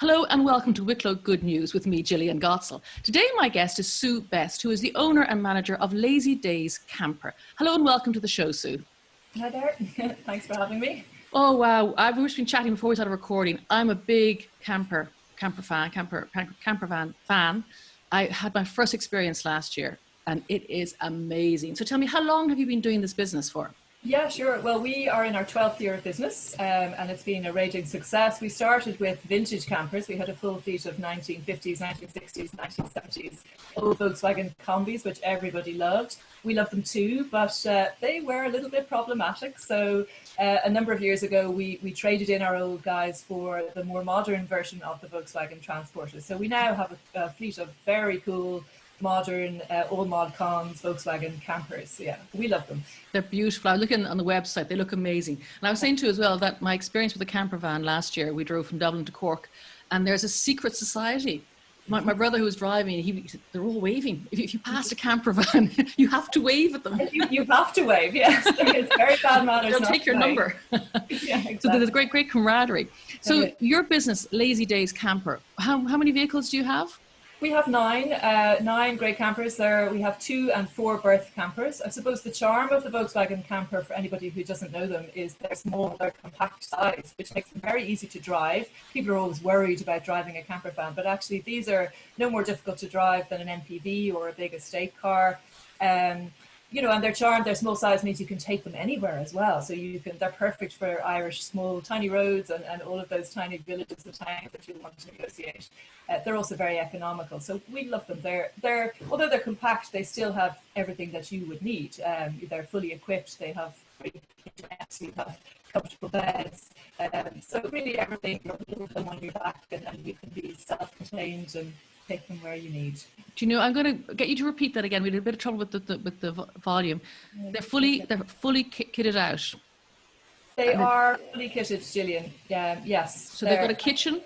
Hello and welcome to Wicklow Good News with me, Jillian Godsil. Today my guest is Sue Best, who is the owner and manager of Lazy Days Camper. Hello and welcome to the show, Sue. Hi there. Thanks for having me. Oh wow, I've just been chatting before we started recording. I'm a big campervan fan. I had my first experience last year and it is amazing. So tell me, how long have you been doing this business for? Yeah, sure. Well, we are in our 12th year of business and it's been a raging success. We started with vintage campers. We had a full fleet of 1950s, 1960s, 1970s old Volkswagen Combis, which everybody loved. We loved them too, but they were a little bit problematic. So a number of years ago, we traded in our old guys for the more modern version of the Volkswagen Transporters. So we now have a fleet of very cool, modern, all mod cons, Volkswagen Campers. So yeah, we love them. They're beautiful. I was looking on the website, they look amazing. And I was saying too as well that my experience with the Campervan last year, we drove from Dublin to Cork, and there's a secret society. My brother who was driving, they're all waving. If you pass a Campervan, you have to wave at them. You have to wave, yes. It's very bad manners. They'll take your number. Yeah, exactly. So there's great camaraderie. So your business, Lazy Days Camper, how many vehicles do you have? We have nine great campers there. We have 2 and 4 berth campers. I suppose the charm of the Volkswagen Camper, for anybody who doesn't know them, is their small, their compact size, which makes them very easy to drive. People are always worried about driving a camper van, but actually these are no more difficult to drive than an MPV or a big estate car. You know, and their charm, their small size means you can take them anywhere as well. So they're perfect for Irish small, tiny roads and all of those tiny villages and towns that you want to negotiate. They're also very economical. So we love them. Although they're compact, they still have everything that you would need. They're fully equipped. They have internet, you have comfortable beds. So really everything, you put them on your back and you can be self-contained and take them where you need. Do you know, I'm going to get you to repeat that again. We had a bit of trouble with the volume. They're fully kitted out. They are fully kitted, Jillian. Yes. So they've got a kitchen?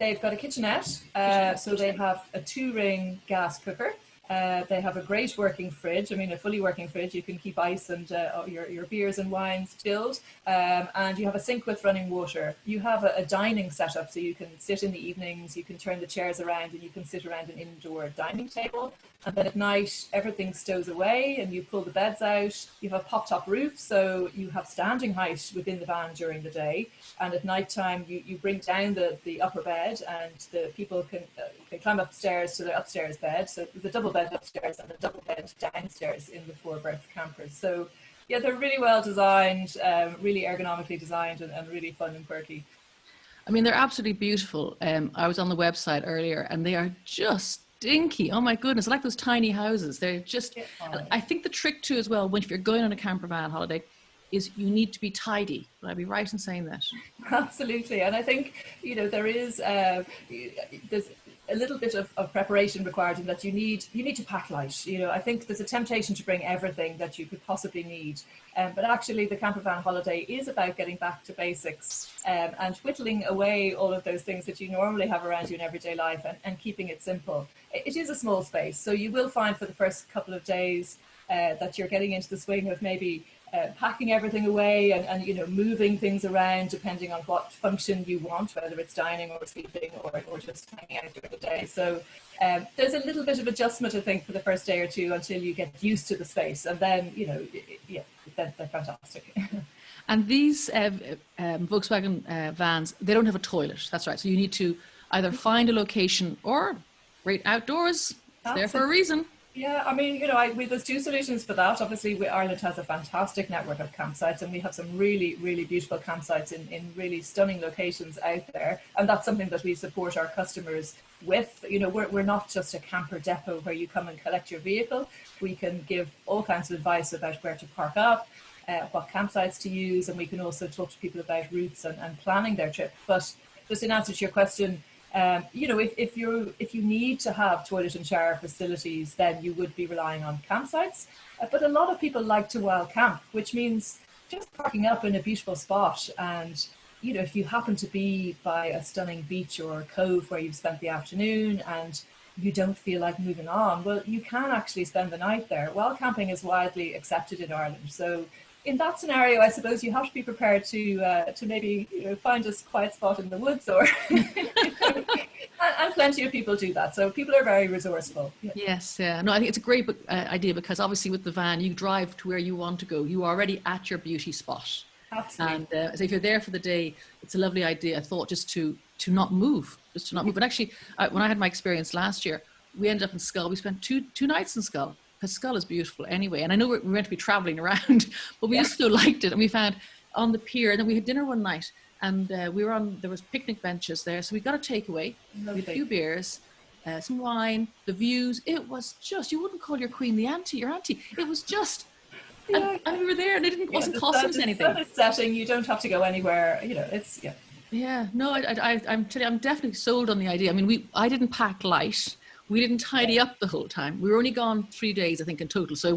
They've got a kitchenette. So they have a 2-ring gas cooker. They have a great working fridge. I mean, a fully working fridge. You can keep ice and your beers and wines chilled. And you have a sink with running water. You have a dining setup, so you can sit in the evenings, you can turn the chairs around and you can sit around an indoor dining table. And then at night, everything stows away and you pull the beds out. You have a pop-top roof, so you have standing height within the van during the day. And at night time, you bring down the upper bed and the people can climb upstairs to their upstairs bed. So there's a double bed upstairs and a double bed downstairs in the 4-berth campers. So yeah, they're really well designed, really ergonomically designed and really fun and quirky. I mean, they're absolutely beautiful. I was on the website earlier and they are just dinky. Oh my goodness, I like those tiny houses. They're just, I think the trick too as well, if you're going on a campervan holiday, is you need to be tidy. Would I be right in saying that? Absolutely. And I think, you know, there's a little bit of preparation required in that you need to pack light. You know, I think there's a temptation to bring everything that you could possibly need. But actually the campervan holiday is about getting back to basics and whittling away all of those things that you normally have around you in everyday life and keeping it simple. It is a small space. So you will find for the first couple of days that you're getting into the swing of maybe packing everything away and you know, moving things around depending on what function you want, whether it's dining or sleeping or just hanging out during the day. So there's a little bit of adjustment, I think, for the first day or two until you get used to the space, and then, you know, yeah, they're fantastic. And these Volkswagen vans, they don't have a toilet. That's right. So you need to either find a location or right outdoors. It's there for a reason. Yeah, I mean, you know, there's 2 solutions for that. Obviously, Ireland has a fantastic network of campsites, and we have some really, really beautiful campsites in really stunning locations out there. And that's something that we support our customers with. You know, we're not just a camper depot where you come and collect your vehicle. We can give all kinds of advice about where to park up, what campsites to use, and we can also talk to people about routes and planning their trip. But just in answer to your question, you know, if you need to have toilet and shower facilities, then you would be relying on campsites. But a lot of people like to wild camp, which means just parking up in a beautiful spot. And, you know, if you happen to be by a stunning beach or a cove where you've spent the afternoon and you don't feel like moving on, well, you can actually spend the night there. Wild camping is widely accepted in Ireland. So in that scenario, I suppose you have to be prepared to maybe find a quiet spot in the woods, or and plenty of people do that. So people are very resourceful. Yeah. Yes, yeah. No, I think it's a great idea, because obviously with the van, you drive to where you want to go. You are already at your beauty spot. Absolutely. And so if you're there for the day, it's a lovely idea. I thought just to not move, And actually, when I had my experience last year, we ended up in Skull. We spent two nights in Skull, because Skull is beautiful anyway. And I know we're meant to be traveling around, but we just still liked it. And we found on the pier, and then we had dinner one night, and there was picnic benches there. So we got a takeaway, we had a few beers, some wine, the views. It was just, you wouldn't call your queen your auntie. It was just, and we were there, and it wasn't costing us anything. It's setting, you don't have to go anywhere, it's, yeah. Yeah, no, I'm telling you, I'm definitely sold on the idea. I mean, I didn't pack light. We didn't tidy up the whole time. We were only gone 3 days, I think, in total. So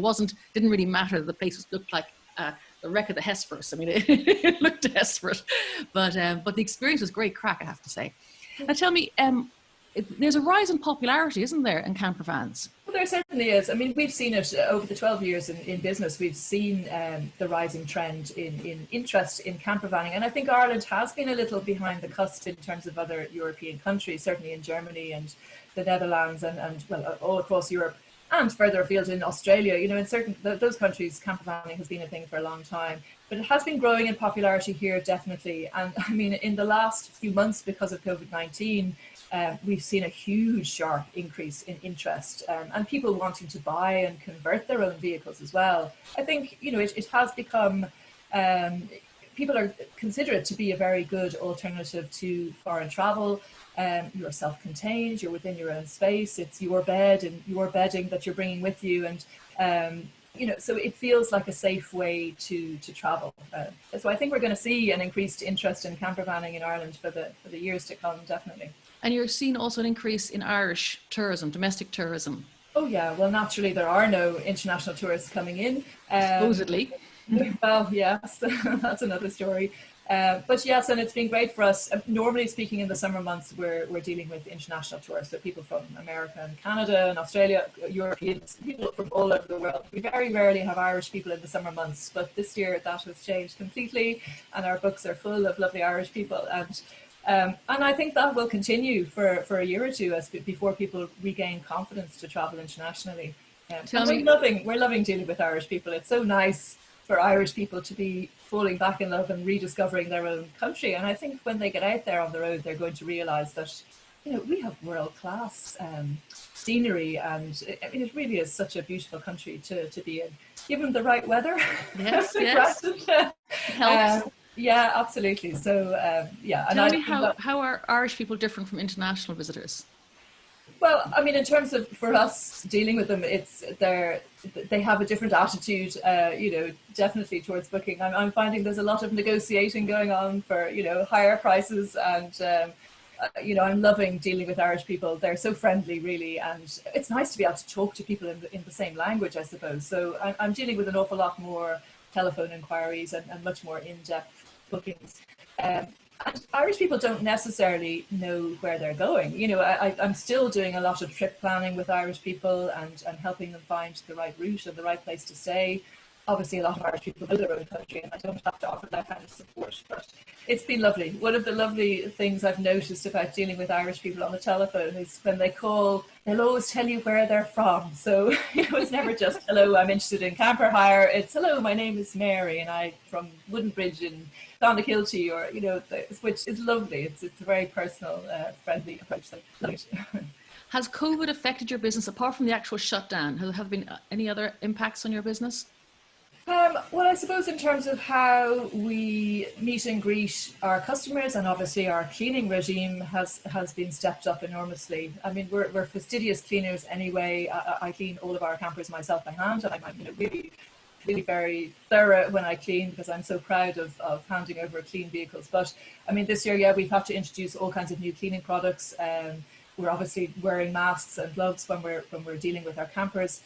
didn't really matter that the place looked like the wreck of the Hesperus. I mean, it looked desperate, but the experience was great crack, I have to say. Now tell me, there's a rise in popularity, isn't there, in campervans? Well, there certainly is. I mean, we've seen it over the 12 years in business. We've seen the rising trend in interest in campervanning. And I think Ireland has been a little behind the cusp in terms of other European countries, certainly in Germany and the Netherlands and well, all across Europe and further afield in Australia. In certain those countries, campervanning has been a thing for a long time. But it has been growing in popularity here, definitely. And I mean, in the last few months, because of COVID-19, we've seen a huge, sharp increase in interest and people wanting to buy and convert their own vehicles as well. I think, it has become, people consider it to be a very good alternative to foreign travel. You're self-contained, you're within your own space, it's your bed and your bedding that you're bringing with you. And, so it feels like a safe way to travel. So I think we're going to see an increased interest in campervanning in Ireland for the years to come, definitely. And you're seeing also an increase in Irish tourism, domestic tourism. Oh yeah, well naturally there are no international tourists coming in. Supposedly. Well, yes, that's another story. But yes, and it's been great for us. Normally speaking, in the summer months, we're dealing with international tourists, so people from America and Canada and Australia, Europeans, people from all over the world. We very rarely have Irish people in the summer months, but this year that has changed completely, and our books are full of lovely Irish people. And I think that will continue for a year or two before people regain confidence to travel internationally. We're loving dealing with Irish people. It's so nice for Irish people to be falling back in love and rediscovering their own country. And I think when they get out there on the road, they're going to realise that, we have world-class scenery, and it really is such a beautiful country to be in, given the right weather. Yes, yes. Helps. Yeah, absolutely. So, yeah. Tell me how are Irish people different from international visitors? Well, I mean, in terms of, for us dealing with them, they have a different attitude, definitely towards booking. I'm finding there's a lot of negotiating going on for, higher prices, and, I'm loving dealing with Irish people. They're so friendly, really, and it's nice to be able to talk to people in the same language, I suppose. So I'm dealing with an awful lot more telephone inquiries and much more in-depth bookings. And Irish people don't necessarily know where they're going. I'm still doing a lot of trip planning with Irish people and helping them find the right route and the right place to stay. Obviously, a lot of Irish people know their own country, and I don't have to offer that kind of support, but it's been lovely. One of the lovely things I've noticed about dealing with Irish people on the telephone is when they call, they'll always tell you where they're from. So it's never just, hello, I'm interested in camper hire. It's, hello, my name is Mary, and I'm from Woodenbridge in Clonakilty, or, which is lovely. It's a very personal, friendly approach. Has COVID affected your business, apart from the actual shutdown? Have there been any other impacts on your business? Well, I suppose in terms of how we meet and greet our customers, and obviously our cleaning regime has been stepped up enormously. I mean, we're fastidious cleaners anyway. I clean all of our campers myself by hand, and I'm really very thorough when I clean, because I'm so proud of handing over clean vehicles. But I mean, this year, yeah, we've had to introduce all kinds of new cleaning products. We're obviously wearing masks and gloves when we're dealing with our campers.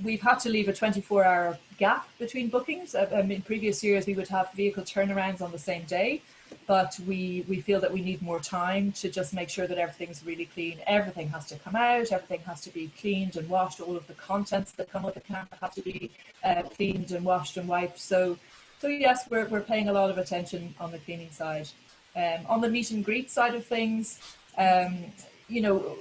We've had to leave a 24-hour gap between bookings. In previous years, we would have vehicle turnarounds on the same day. but we feel that we need more time to just make sure that everything's really clean. Everything has to come out, everything has to be cleaned and washed. All of the contents that come with the camper have to be cleaned and washed and wiped. So yes, we're paying a lot of attention on the cleaning side. On the meet and greet side of things, you know,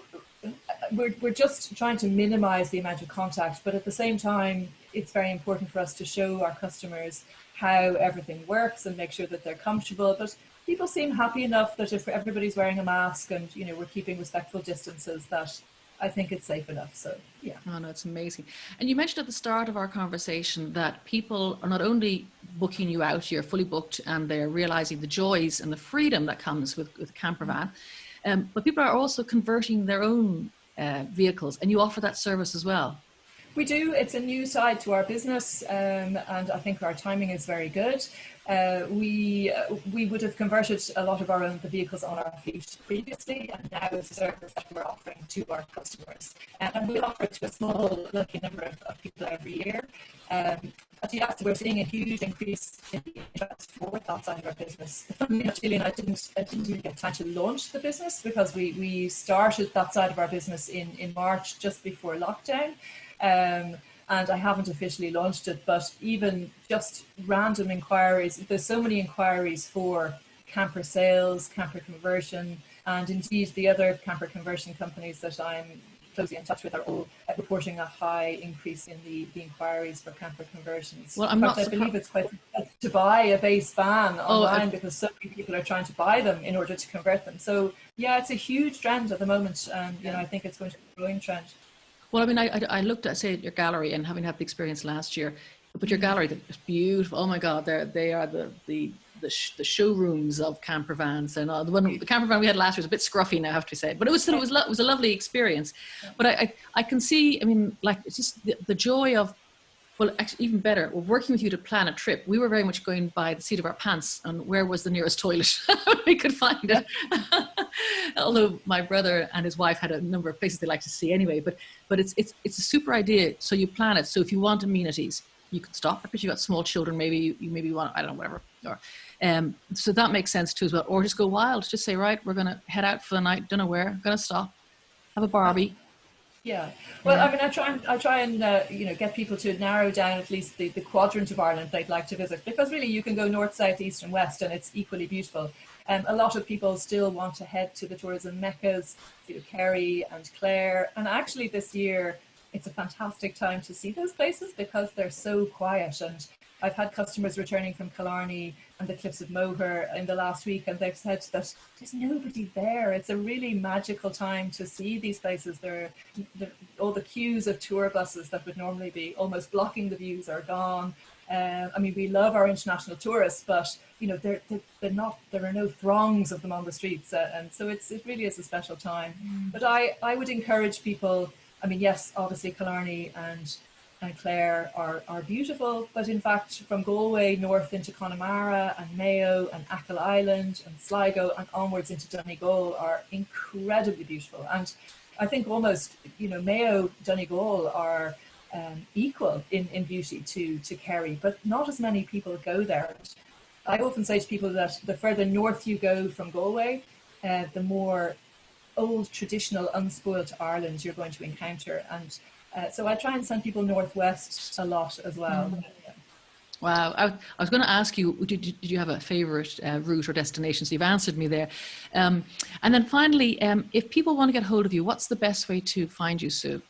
we're just trying to minimize the amount of contact, but at the same time, it's very important for us to show our customers how everything works and make sure that they're comfortable. But people seem happy enough that if everybody's wearing a mask and, you know, we're keeping respectful distances, that I think it's safe enough. So, yeah. Oh, no, it's amazing. And you mentioned at the start of our conversation that people are not only booking you out, you're fully booked, and they're realizing the joys and the freedom that comes with a camper van, but people are also converting their own vehicles, and you offer that service as well. We do. It's a new side to our business, and I think our timing is very good. We would have converted a lot of the vehicles on our fleet previously, and now it's a service that we're offering to our customers. And we offer it to a small, lucky number of people every year. But yes, we're seeing a huge increase in the interest for that side of our business. Jillian, I didn't really get time to launch the business because we started that side of our business in March, just before lockdown. And I haven't officially launched it, but even just random inquiries, there's so many inquiries for camper sales, camper conversion, and indeed the other camper conversion companies that I'm closely in touch with are all reporting a high increase in the inquiries for camper conversions. Well, I believe it's quite to buy a base van online because so many people are trying to buy them in order to convert them. So yeah, it's a huge trend at the moment, and you know, I think it's going to be a growing trend. Well, I mean, I looked at, say, your gallery, and having had the experience last year, but your gallery is beautiful. Oh my God, they are the showrooms of camper vans. And the camper van we had last year was a bit scruffy now, I have to say, but it was a lovely experience. But I can see, I mean, like, it's just the joy of, well, actually, even better, we're working with you to plan a trip. We were very much going by the seat of our pants and where was the nearest toilet we could find it. Although my brother and his wife had a number of places they like to see anyway, but it's a super idea. So you plan it. So if you want amenities, you can stop because you've got small children. Maybe you maybe want, I don't know, whatever. Or, so that makes sense too as well. Or just go wild. Just say, right, we're going to head out for the night. Don't know where. Going to stop. Have a barbie. Yeah, well, I mean, I try and you know, get people to narrow down at least the quadrant of Ireland they'd like to visit, because really you can go north, south, east and west and it's equally beautiful. A lot of people still want to head to the tourism meccas, to Kerry and Clare, and actually this year it's a fantastic time to see those places because they're so quiet. And I've had customers returning from Killarney and the Cliffs of Moher in the last week, and they've said that there's nobody there. It's a really magical time to see these places. All the queues of tour buses that would normally be almost blocking the views are gone. I mean, we love our international tourists, but you know, they're not. There are no throngs of them on the streets, and so it really is a special time. But I would encourage people. I mean, yes, obviously Killarney and Clare are beautiful, but in fact from Galway north into Connemara and Mayo and Achill Island and Sligo and onwards into Donegal are incredibly beautiful. And I think almost, you know, Mayo, Donegal are equal in beauty to Kerry, but not as many people go there. I often say to people that the further north you go from Galway, the more old, traditional, unspoilt Ireland you're going to encounter. And so I try and send people northwest a lot as well. Yeah. Wow. I was going to ask you, did you have a favourite route or destination? So you've answered me there. And then finally, if people want to get hold of you, what's the best way to find you, Sue?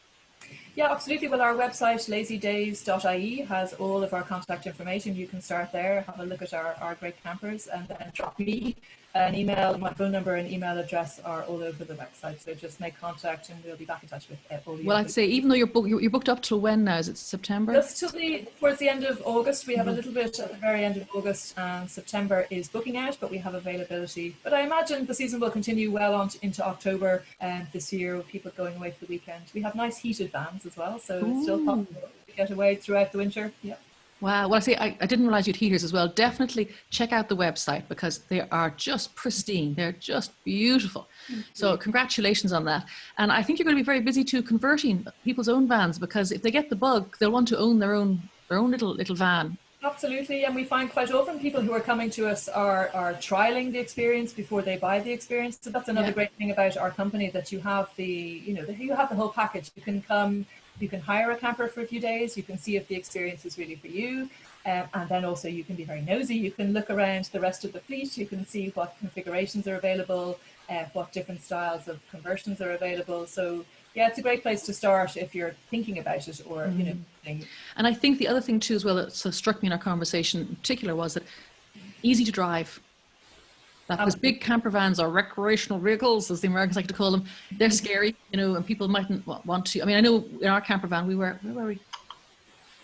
Yeah, absolutely. Well, our website, lazydays.ie, has all of our contact information. You can start there, have a look at our great campers, and then drop me an email. My phone number and email address are all over the website. So just make contact and we'll be back in touch with all of you. Well, I'd say even though you're booked up till when now? Is it September? Just towards the end of August. We have a little bit at the very end of August, and September is booking out, but we have availability. But I imagine the season will continue well on into October this year, with people going away for the weekend. We have nice heated vans as well, so it's still possible to get away throughout the winter. Yeah. Wow. Well, I didn't realize you'd heaters as well. Definitely check out the website because they are just pristine. They're just beautiful. So congratulations on that. And I think you're going to be very busy too converting people's own vans, because if they get the bug, they'll want to own their own little van Absolutely, and we find quite often people who are coming to us are trialing the experience before they buy the experience. So that's another great thing about our company, that you have you have the whole package. You can come, you can hire a camper for a few days, you can see if the experience is really for you, and then also you can be very nosy. You can look around the rest of the fleet, you can see what configurations are available, what different styles of conversions are available. So yeah, it's a great place to start if you're thinking about it, or And I think the other thing too as well that so struck me in our conversation in particular was that easy to drive. That those big camper vans, or recreational vehicles, as the Americans like to call them, they're scary, and people mightn't want to. I mean, I know in our camper van where were we?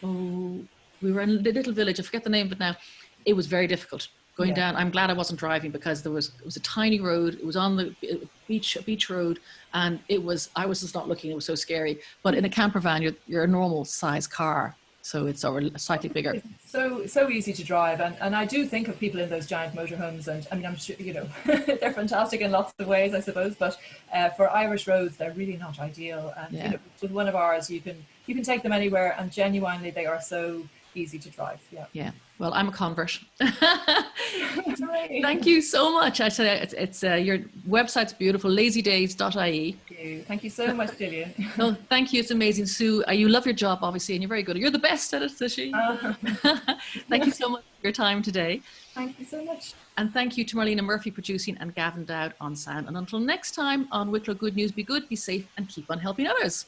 Oh, we were in a little village. I forget the name of it now. It was very difficult going down. I'm glad I wasn't driving, because it was a tiny road. It was on the beach road, and I was just not looking. It was so scary. But in a camper van, you're a normal size car, so it's slightly bigger. So easy to drive, and I do think of people in those giant motorhomes, and I mean, I'm sure they're fantastic in lots of ways, I suppose. But for Irish roads, they're really not ideal. And with one of ours, you can take them anywhere, and genuinely, they are so easy to drive. Yeah. Well, I'm a convert. Thank you so much. I say it's your website's beautiful, lazydays.ie. Thank you so much, Jillian. No, thank you. It's amazing, Sue. You love your job, obviously, and you're very good. You're the best at it, Sushi. Thank you so much for your time today. Thank you so much. And thank you to Marlena Murphy producing, and Gavin Dowd on sound. And until next time on Wicklow Good News, be good, be safe, and keep on helping others.